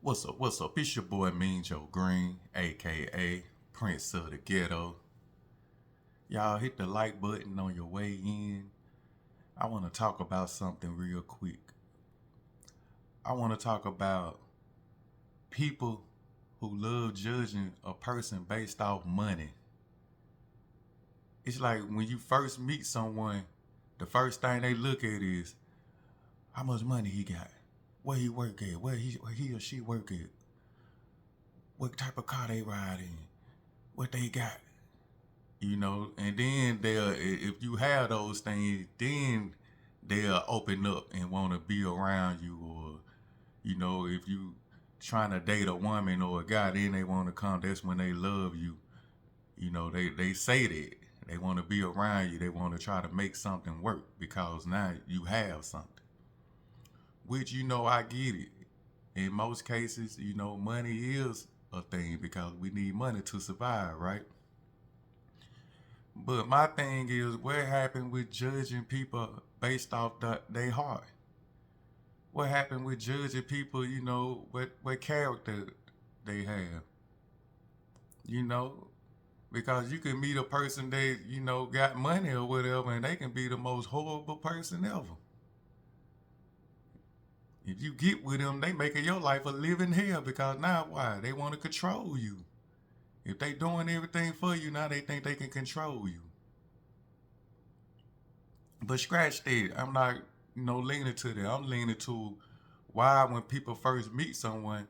What's up? What's up? It's your boy Mean Joe Green, aka Prince of the Ghetto. Y'all hit the like button on your way in. I want to talk about something real quick. I want to talk about people who love judging a person based off money. It's like when you first meet someone, the first thing they look at is how much money he got, where he work at, where he or she work at, what type of car they ride in, what they got, and then if you have those things, then they'll open up and want to be around you, or, if you trying to date a woman or a guy, then they want to come, that's when they love you. They say that. They want to be around you. They want to try to make something work because now you have something. Which, I get it. In most cases, money is a thing because we need money to survive, right? But my thing is, what happened with judging people based off their heart? What happened with judging people, what character they have? Because you can meet a person that, got money or whatever, and they can be the most horrible person ever. If you get with them, they making your life a living hell because now why? They want to control you. If they doing everything for you, now they think they can control you. But scratch that. I'm not, leaning to that. I'm leaning to why when people first meet someone,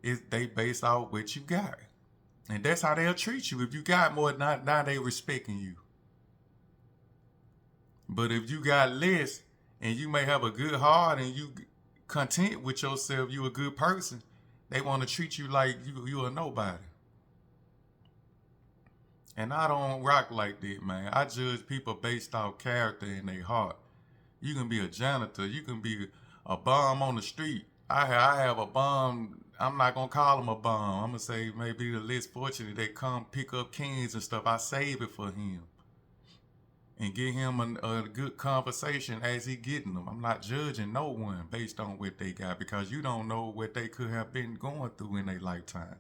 they base off what you got. And that's how they'll treat you. If you got more, now they respecting you. But if you got less and you may have a good heart and you content with yourself, you a good person, they want to treat you like you a nobody. And I don't rock like that, man. I judge people based off character and their heart. You can be a janitor. You can be a bum on the street. I have a bum. I'm not going to call him a bum. I'm going to say maybe the less fortunate that come pick up cans and stuff. I save it for him and get him a good conversation as he getting them. I'm not judging no one based on what they got because you don't know what they could have been going through in their lifetime.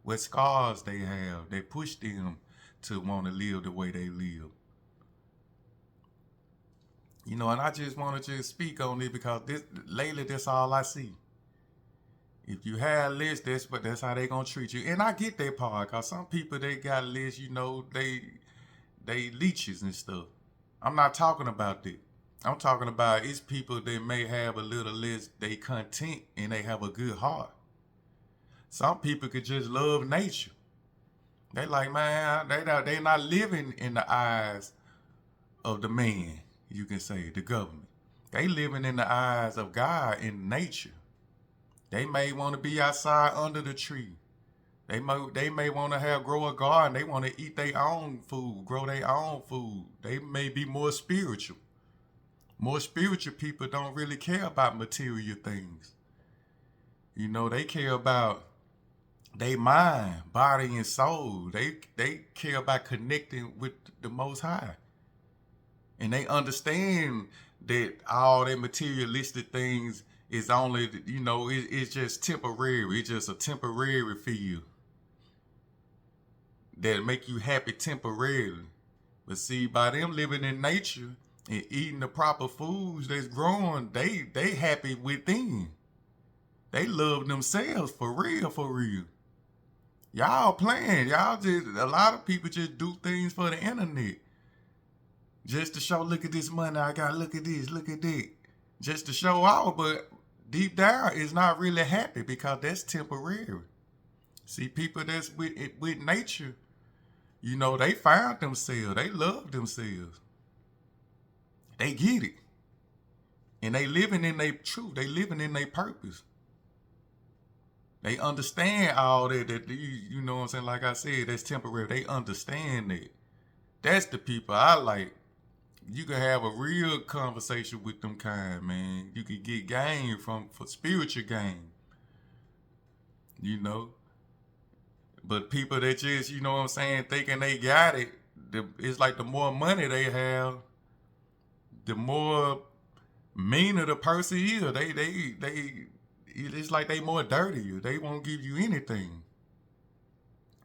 What scars they have that pushed them to want to live the way they live. And I just want to just speak on it because lately that's all I see. If you have less, that's how they gonna treat you. And I get that part, cause some people they got less, they leeches and stuff. I'm not talking about that. I'm talking about it's people that may have a little less, they content and they have a good heart. Some people could just love nature. They like, man, they not living in the eyes of the man, you can say, the government. They living in the eyes of God in nature. They may want to be outside under the tree. They may want to grow a garden. They want to eat their own food, grow their own food. They may be more spiritual. More spiritual people don't really care about material things. They care about their mind, body, and soul. They care about connecting with the Most High. And they understand that all their materialistic things is only, it's just temporary. It's just a temporary feel that make you happy temporarily. But see, by them living in nature and eating the proper foods that's growing, they happy within. They love themselves for real, for real. Y'all playing. A lot of people just do things for the internet. Just to show, look at this money I got, look at this, look at that. Just to show off, but deep down is not really happy because that's temporary. See, people that's with nature, they found themselves. They love themselves. They get it. And they living in their truth. They living in their purpose. They understand all that you know what I'm saying? Like I said, that's temporary. They understand that. That's the people I like. You can have a real conversation with them kind, man. You can get game for spiritual game. But people that just, thinking they got it, it's like the more money they have, the more meaner the person is. it's like they more dirtier. They won't give you anything.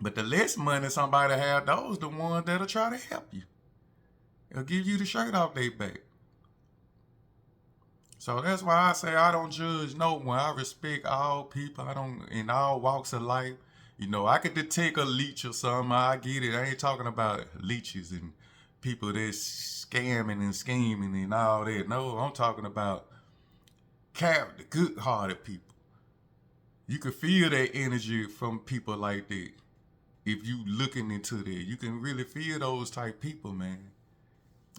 But the less money somebody have, those the ones that'll try to help you. They'll give you the shirt off their back. So that's why I say I don't judge no one. I respect all people. I don't in all walks of life. You know, I could detect a leech or something. I get it. I ain't talking about leeches and people that's scamming and scheming and all that. No, I'm talking about character, good-hearted people. You can feel that energy from people like that. If you looking into that, you can really feel those type people, man.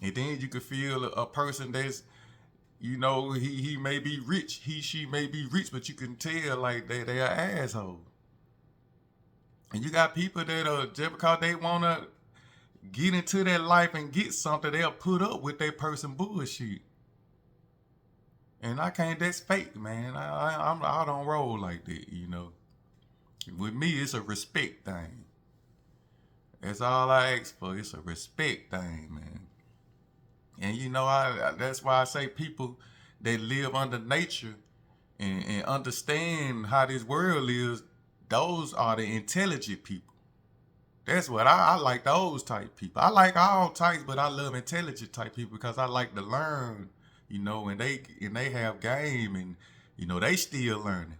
And then you can feel a person that's, you know, he may be rich, she may be rich, but you can tell like they are assholes. And you got people that are just because they wanna get into that life and get something, they'll put up with that person bullshit. And I can't. That's fake, man. I don't roll like that, you know. With me, it's a respect thing. That's all I ask for. It's a respect thing, man. And you know, that's why I say people that live under nature and understand how this world is, those are the intelligent people. That's what I like, those type people. I like all types, but I love intelligent type people because I like to learn, you know, and they have game and, you know, they still learning.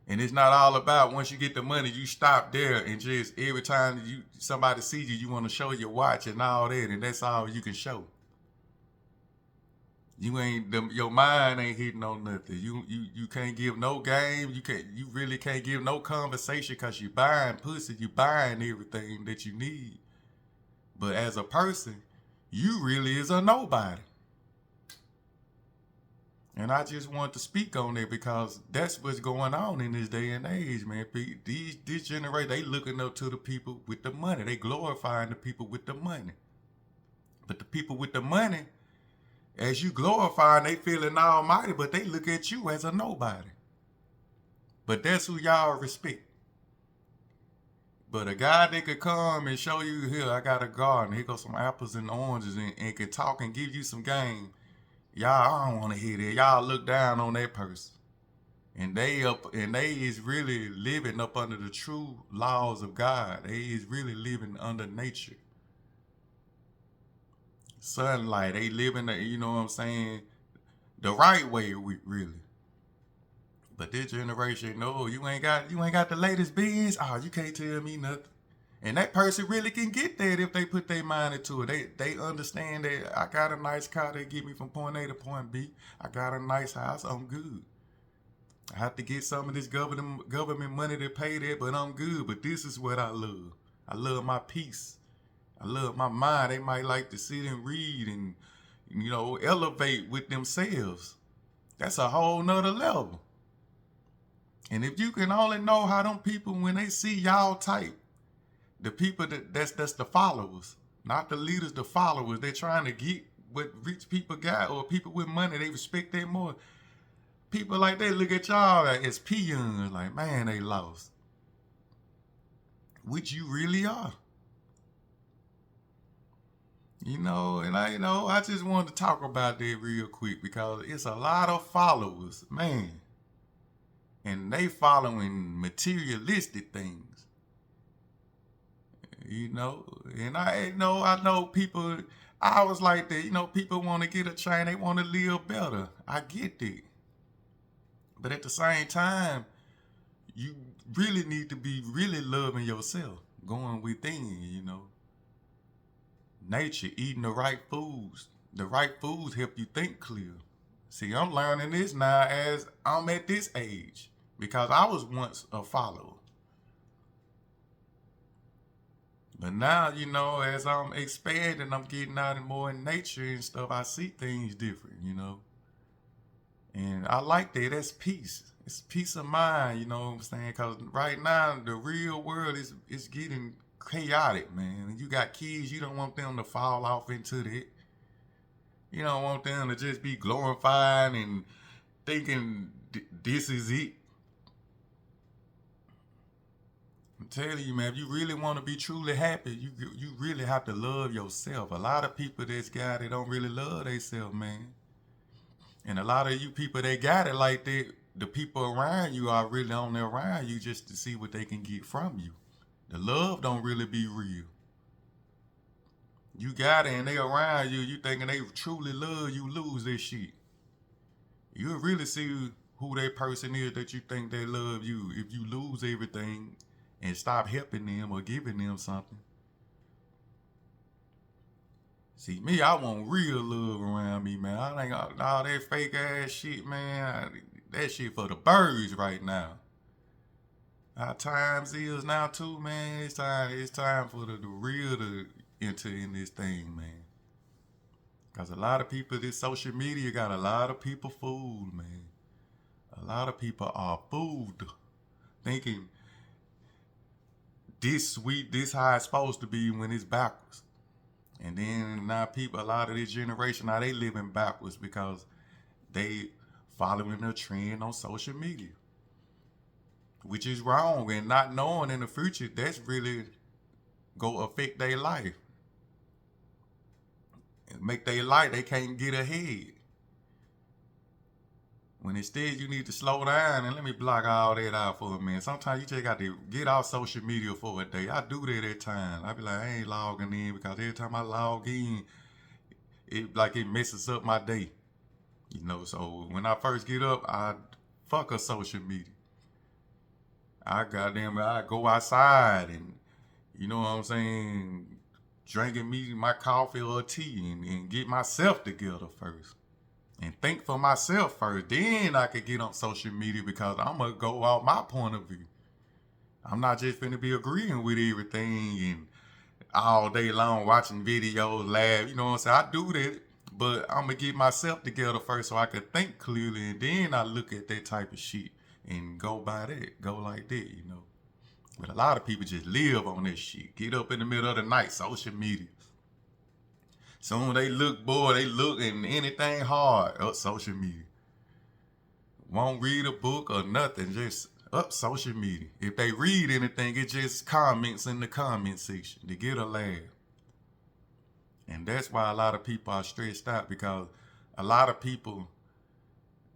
And it's not all about once you get the money, you stop there and just every time somebody sees you, you want to show your watch and all that, and that's all you can show. Your mind ain't hitting on nothing. You can't give no game. You really can't give no conversation because you buying pussy, you buying everything that you need. But as a person, you really is a nobody. And I just want to speak on it because that's what's going on in this day and age, man. This generation, they looking up to the people with the money. They glorifying the people with the money. But the people with the money, as you glorify, they feeling almighty, but they look at you as a nobody. But that's who y'all respect. But a guy that could come and show you, here, I got a garden, here goes some apples and oranges, and can talk and give you some game. Y'all, I don't want to hear that. Y'all look down on that person. And they is really living up under the true laws of God. They is really living under nature. Sunlight, they living, you know what I'm saying, the right way, really. But this generation, no, you ain't got the latest beans. Oh, you can't tell me nothing. And that person really can get that if they put their mind into it. They understand that I got a nice car that get me from point A to point B. I got a nice house. I'm good. I have to get some of this government money to pay that, but I'm good. But this is what I love. I love my peace. I love my mind. They might like to sit and read and, you know, elevate with themselves. That's a whole nother level. And if you can only know how them people, when they see y'all type, the people that's the followers, not the leaders, the followers. They're trying to get what rich people got, or people with money, they respect them more. People like that look at y'all as peons, like, man, they lost. Which you really are. You know, and I just wanted to talk about that real quick because it's a lot of followers, man. And they following materialistic things. You know, and I know people, I was like that, you know, people want to get a chain, they want to live better. I get that. But at the same time, you really need to be really loving yourself, going within, you know. Nature, eating the right foods. The right foods help you think clear. See, I'm learning this now as I'm at this age because I was once a follower. But now, you know, as I'm expanding, I'm getting out and more in nature and stuff, I see things different, you know. And I like that. That's peace. It's peace of mind, you know what I'm saying? Because right now, the real world is getting chaotic, man. You got kids, you don't want them to fall off into that. You don't want them to just be glorifying and thinking this is it. I'm telling you, man, if you really want to be truly happy, you really have to love yourself. A lot of people that's got it don't really love themselves, man. And a lot of you people that got it like that, the people around you are really only around you just to see what they can get from you. The love don't really be real. You got it and they around you, you thinking they truly love you, lose this shit. You'll really see who that person is that you think they love you if you lose everything and stop helping them or giving them something. See, me, I want real love around me, man. I ain't got all that fake ass shit, man. That shit for the birds right now. How times is now too, man. It's time for the real to enter in this thing, man. Cause a lot of people, this social media got a lot of people fooled, man. A lot of people are fooled, thinking this sweet, this how it's supposed to be when it's backwards. And then now people, a lot of this generation, now they living backwards because they following the trend on social media, which is wrong. And not knowing in the future, that's really go affect their life. And make their life, they can't get ahead. When instead you need to slow down and let me block all that out for a minute. Sometimes you just got to get off social media for a day. I do that at times. I be like, I ain't logging in because every time I log in, it messes up my day. You know, so when I first get up, I fuck a social media. I go outside and, you know what I'm saying, drinking me my coffee or tea and get myself together first. And think for myself first. Then I could get on social media because I'm going to go out my point of view. I'm not just finna be agreeing with everything and all day long watching videos, laugh. You know what I'm saying? I do that, but I'm going to get myself together first so I can think clearly. And then I look at that type of shit and go by that. Go like that, you know. But a lot of people just live on this shit. Get up in the middle of the night, social media. Soon they look bored, they look and anything hard, up social media. Won't read a book or nothing, just up social media. If they read anything, it just comments in the comment section to get a laugh. And that's why a lot of people are stressed out, because a lot of people,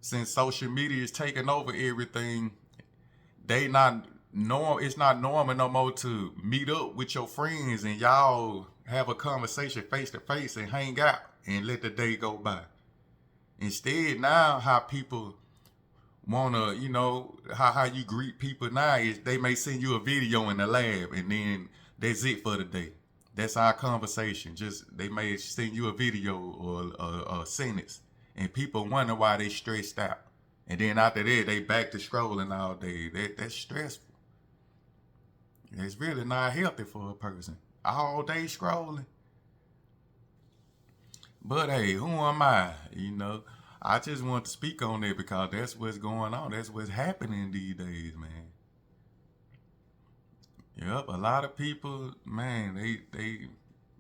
since social media is taking over everything, it's not normal no more to meet up with your friends and y'all have a conversation face to face and hang out and let the day go by. Instead, now how people wanna, you know, how you greet people now is they may send you a video in the lab and then that's it for the day. That's our conversation. Just they may send you a video or a sentence, and people wonder why they stressed out. And then after that, they back to scrolling all day. That's stressful. It's really not healthy for a person. All day scrolling. But hey, who am I? You know, I just want to speak on that because that's what's going on. That's what's happening these days, man. Yep, a lot of people, man, they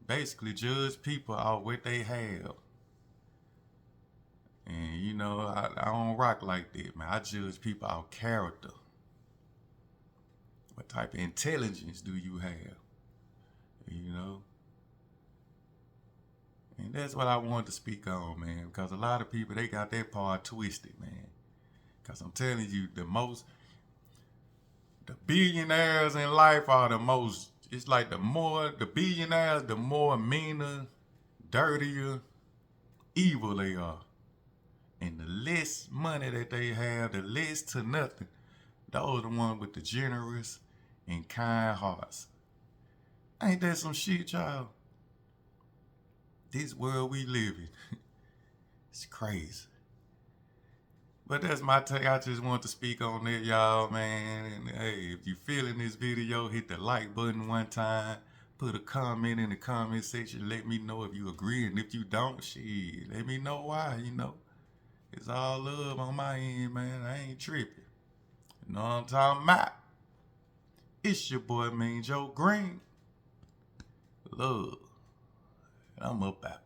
basically judge people off what they have. And you know, I don't rock like that, man. I judge people off character. What type of intelligence do you have? You know? And that's what I wanted to speak on, man. Because a lot of people, they got that part twisted, man. Because I'm telling you, the billionaires in life are the most, it's like the billionaires, the more meaner, dirtier, evil they are. And the less money that they have, the less to nothing, those are the ones with the generous and kind hearts. Ain't that some shit, y'all? This world we live in, it's crazy. But that's my take. I just want to speak on that, y'all, man. And hey, if you feeling this video, hit the like button one time. Put a comment in the comment section. Let me know if you agree. And if you don't, shit, let me know why, you know. It's all love on my end, man. I ain't tripping. You know what I'm talking about? It's your boy, Mean Joe Green. Love. I'm up out.